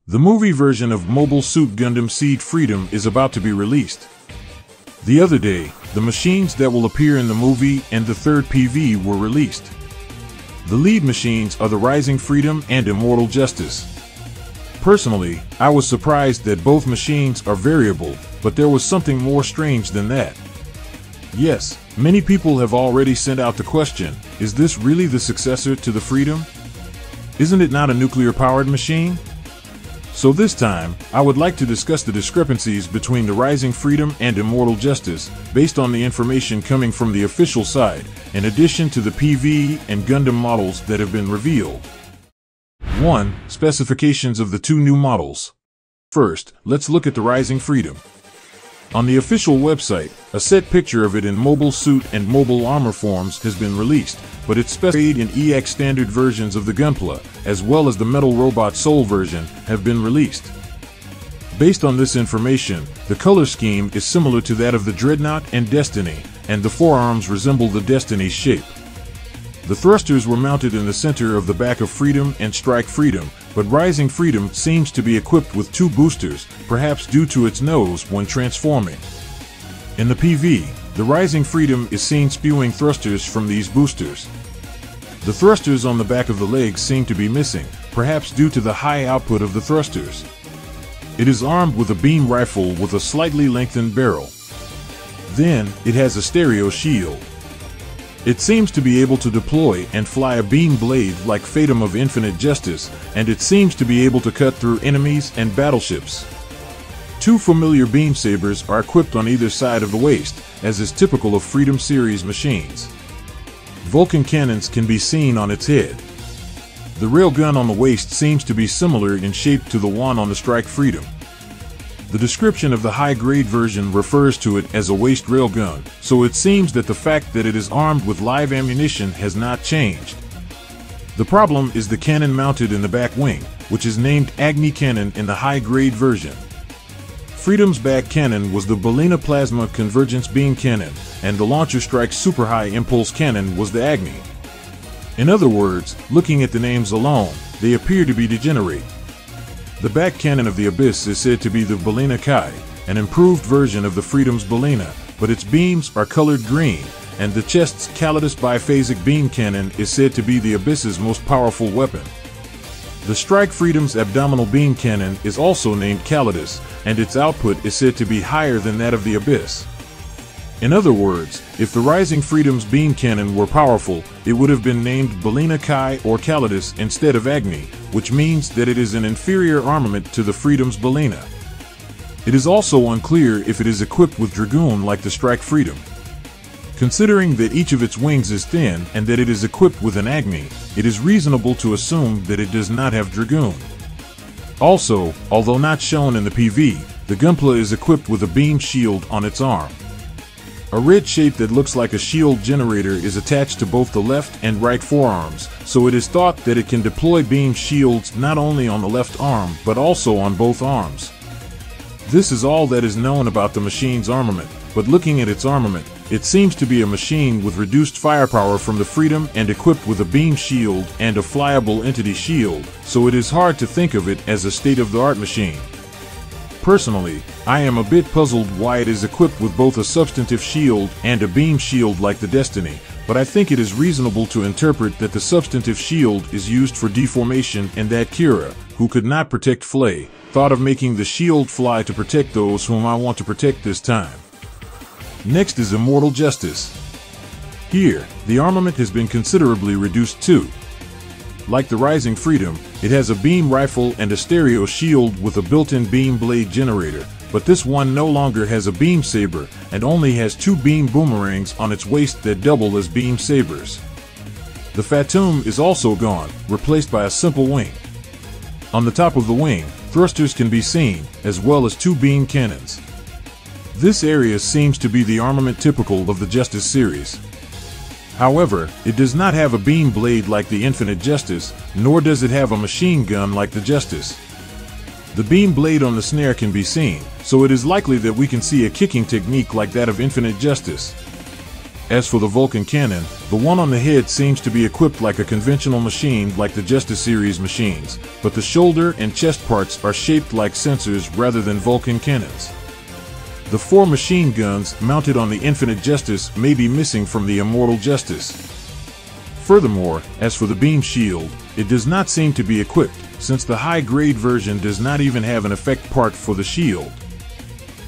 The movie version of Mobile Suit Gundam Seed Freedom is about to be released. The other day, the machines that will appear in the movie and the third PV were released. The lead machines are the Rising Freedom and Immortal Justice. Personally, I was surprised that both machines are variable, but there was something more strange than that. Yes, many people have already sent out the question, is this really the successor to the Freedom? Isn't it not a nuclear-powered machine? So this time, I would like to discuss the discrepancies between the Rising Freedom and Immortal Justice, based on the information coming from the official side, in addition to the PV and Gundam models that have been revealed. 1. Specifications of the two new models. First, let's look at the Rising Freedom. On the official website, a set picture of it in mobile suit and mobile armor forms has been released, but it's specified in EX standard versions of the Gunpla, as well as the Metal Robot Soul version, have been released. Based on this information, the color scheme is similar to that of the Dreadnought and Destiny, and the forearms resemble the Destiny's shape. The thrusters were mounted in the center of the back of Freedom and Strike Freedom, but Rising Freedom seems to be equipped with two boosters, perhaps due to its nose when transforming. In the PV, the Rising Freedom is seen spewing thrusters from these boosters. The thrusters on the back of the legs seem to be missing, perhaps due to the high output of the thrusters. It is armed with a beam rifle with a slightly lengthened barrel. Then, it has a stereo shield. It seems to be able to deploy and fly a beam blade like Fatum of Infinite Justice, and it seems to be able to cut through enemies and battleships. Two familiar beam sabers are equipped on either side of the waist, as is typical of Freedom Series machines. Vulcan cannons can be seen on its head. The railgun on the waist seems to be similar in shape to the one on the Strike Freedom. The description of the high-grade version refers to it as a waist railgun, so it seems that the fact that it is armed with live ammunition has not changed. The problem is the cannon mounted in the back wing, which is named Agni Cannon in the high-grade version. Freedom's back cannon was the Belina Plasma Convergence Beam Cannon, and the Launcher Strike Super High Impulse Cannon was the Agni. In other words, looking at the names alone, they appear to be degenerate. The back cannon of the Abyss is said to be the Belina Kai, an improved version of the Freedom's Belina, but its beams are colored green, and the chest's Calidus biphasic beam cannon is said to be the Abyss's most powerful weapon. The Strike Freedom's abdominal beam cannon is also named Calidus, and its output is said to be higher than that of the Abyss. In other words, if the Rising Freedom's beam cannon were powerful, it would have been named Belina Kai or Calidus instead of Agni, which means that it is an inferior armament to the Freedom's Belina. It is also unclear if it is equipped with Dragoon like the Strike Freedom. Considering that each of its wings is thin and that it is equipped with an Agni, it is reasonable to assume that it does not have Dragoon. Also, although not shown in the PV, the Gunpla is equipped with a beam shield on its arm. A red shape that looks like a shield generator is attached to both the left and right forearms, so it is thought that it can deploy beam shields not only on the left arm but also on both arms. This is all that is known about the machine's armament, but looking at its armament, it seems to be a machine with reduced firepower from the Freedom and equipped with a beam shield and a flyable entity shield, so it is hard to think of it as a state-of-the-art machine. Personally, I am a bit puzzled why it is equipped with both a substantive shield and a beam shield like the Destiny, but I think it is reasonable to interpret that the substantive shield is used for deformation and that Kira, who could not protect Flay, thought of making the shield fly to protect those whom I want to protect this time. Next is Immortal Justice. Here, the armament has been considerably reduced too. Like the Rising Freedom, it has a beam rifle and a stereo shield with a built-in beam blade generator, but this one no longer has a beam saber and only has two beam boomerangs on its waist that double as beam sabers. The Fatum is also gone, replaced by a simple wing. On the top of the wing, thrusters can be seen, as well as two beam cannons. This area seems to be the armament typical of the Justice series. However, it does not have a beam blade like the Infinite Justice, nor does it have a machine gun like the Justice. The beam blade on the snare can be seen, so it is likely that we can see a kicking technique like that of Infinite Justice. As for the Vulcan cannon, the one on the head seems to be equipped like a conventional machine like the Justice series machines, but the shoulder and chest parts are shaped like sensors rather than Vulcan cannons. The 4 machine guns mounted on the Infinite Justice may be missing from the Immortal Justice. Furthermore, as for the beam shield, it does not seem to be equipped, since the high-grade version does not even have an effect part for the shield.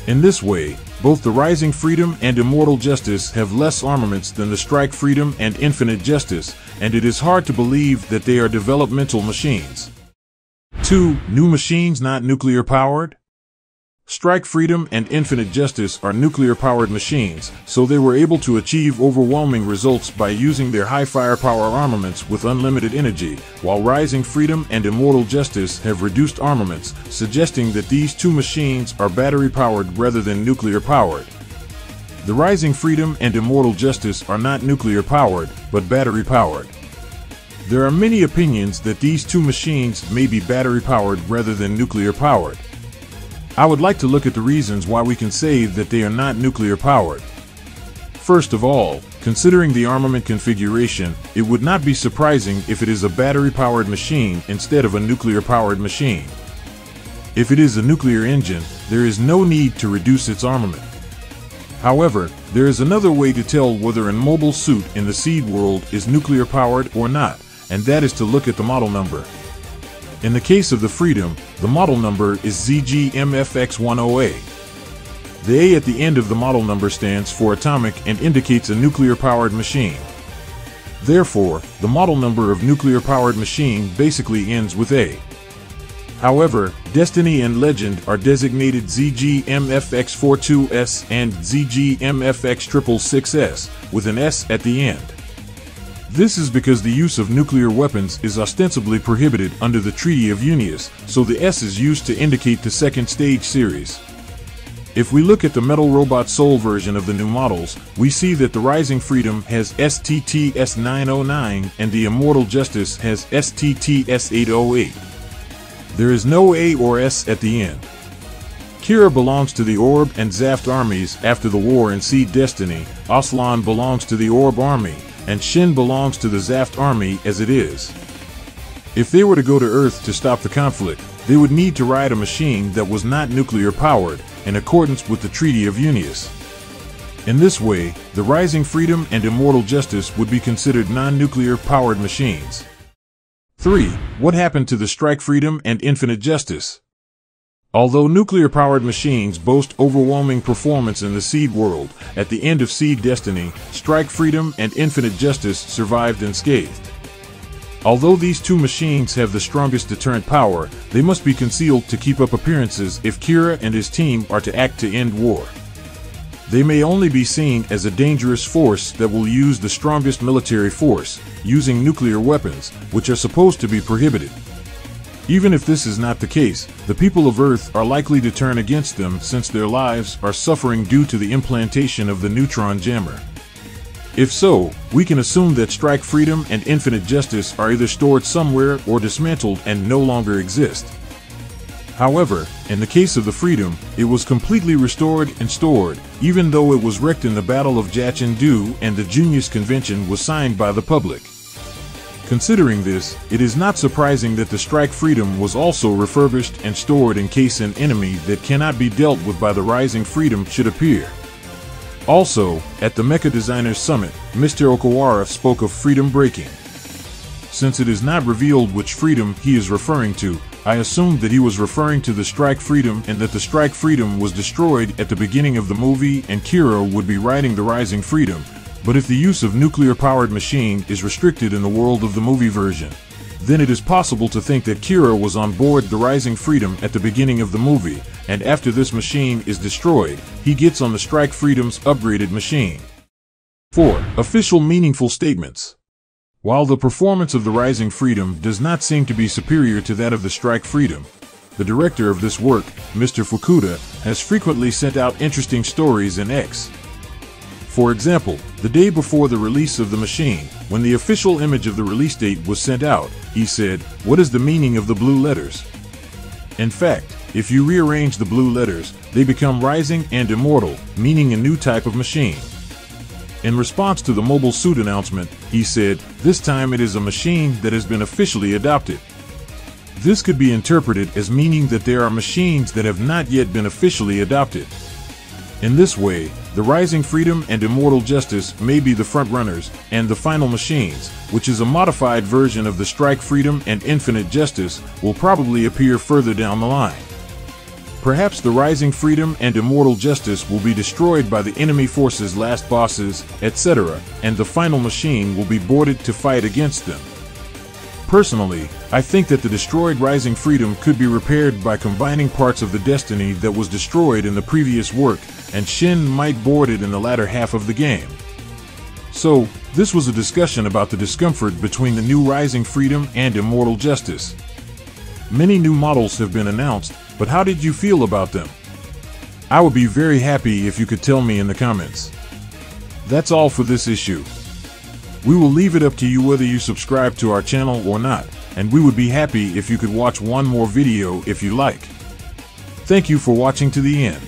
In this way, both the Rising Freedom and Immortal Justice have less armaments than the Strike Freedom and Infinite Justice, and it is hard to believe that they are developmental machines. 2. New machines not nuclear-powered? Strike Freedom and Infinite Justice are nuclear-powered machines, so they were able to achieve overwhelming results by using their high firepower armaments with unlimited energy, while Rising Freedom and Immortal Justice have reduced armaments, suggesting that these 2 machines are battery-powered rather than nuclear-powered. The Rising Freedom and Immortal Justice are not nuclear-powered, but battery-powered. There are many opinions that these 2 machines may be battery-powered rather than nuclear-powered. I would like to look at the reasons why we can say that they are not nuclear-powered. First of all, considering the armament configuration, it would not be surprising if it is a battery-powered machine instead of a nuclear-powered machine. If it is a nuclear engine, there is no need to reduce its armament. However, there is another way to tell whether a mobile suit in the Seed world is nuclear-powered or not, and that is to look at the model number. In the case of the Freedom, the model number is ZGMFX10A. The A at the end of the model number stands for atomic and indicates a nuclear-powered machine. Therefore, the model number of nuclear-powered machine basically ends with A. However, Destiny and Legend are designated ZGMFX42S and ZGMFX666S, with an S at the end. This is because the use of nuclear weapons is ostensibly prohibited under the Treaty of Unius, so the S is used to indicate the second stage series. If we look at the Metal Robot Soul version of the new models, we see that the Rising Freedom has STTS909 and the Immortal Justice has STTS808. There is no A or S at the end. Kira belongs to the Orb and Zaft armies after the war in Seed Destiny, Aslan belongs to the Orb army, and Shin belongs to the Zaft army as it is. If they were to go to Earth to stop the conflict, they would need to ride a machine that was not nuclear-powered, in accordance with the Treaty of Unius. In this way, the Rising Freedom and Immortal Justice would be considered non-nuclear-powered machines. 3. What happened to the Strike Freedom and Infinite Justice? Although nuclear-powered machines boast overwhelming performance in the Seed world, at the end of Seed Destiny, Strike Freedom and Infinite Justice survived unscathed. Although these 2 machines have the strongest deterrent power, they must be concealed to keep up appearances if Kira and his team are to act to end war. They may only be seen as a dangerous force that will use the strongest military force, using nuclear weapons, which are supposed to be prohibited. Even if this is not the case, the people of Earth are likely to turn against them since their lives are suffering due to the implantation of the neutron jammer. If so, we can assume that Strike Freedom and Infinite Justice are either stored somewhere or dismantled and no longer exist. However, in the case of the Freedom, it was completely restored and stored, even though it was wrecked in the Battle of Jachin-Du and the Junius Convention was signed by the public. Considering this, it is not surprising that the Strike Freedom was also refurbished and stored in case an enemy that cannot be dealt with by the Rising Freedom should appear. Also, at the Mecha Designers Summit, Mr. Okawara spoke of freedom breaking. Since it is not revealed which freedom he is referring to, I assumed that he was referring to the Strike Freedom and that the Strike Freedom was destroyed at the beginning of the movie and Kira would be riding the Rising Freedom. But if the use of nuclear-powered machine is restricted in the world of the movie version, then it is possible to think that Kira was on board the Rising Freedom at the beginning of the movie, and after this machine is destroyed, he gets on the Strike Freedom's upgraded machine. 4. Official meaningful statements. While the performance of the Rising Freedom does not seem to be superior to that of the Strike Freedom, the director of this work, Mr. Fukuda, has frequently sent out interesting stories in X. For example, the day before the release of the machine, when the official image of the release date was sent out, he said, "What is the meaning of the blue letters?" In fact, if you rearrange the blue letters, they become Rising and Immortal, meaning a new type of machine. In response to the Mobile Suit announcement, he said, "This time it is a machine that has been officially adopted." This could be interpreted as meaning that there are machines that have not yet been officially adopted. In this way, the Rising Freedom and Immortal Justice may be the frontrunners, and the final machines, which is a modified version of the Strike Freedom and Infinite Justice, will probably appear further down the line. Perhaps the Rising Freedom and Immortal Justice will be destroyed by the enemy force's last bosses, etc., and the final machine will be boarded to fight against them. Personally, I think that the destroyed Rising Freedom could be repaired by combining parts of the Destiny that was destroyed in the previous work, and Shin might board it in the latter half of the game. So, this was a discussion about the discomfort between the new Rising Freedom and Immortal Justice. Many new models have been announced, but how did you feel about them? I would be very happy if you could tell me in the comments. That's all for this issue. We will leave it up to you whether you subscribe to our channel or not, and we would be happy if you could watch one more video if you like. Thank you for watching to the end.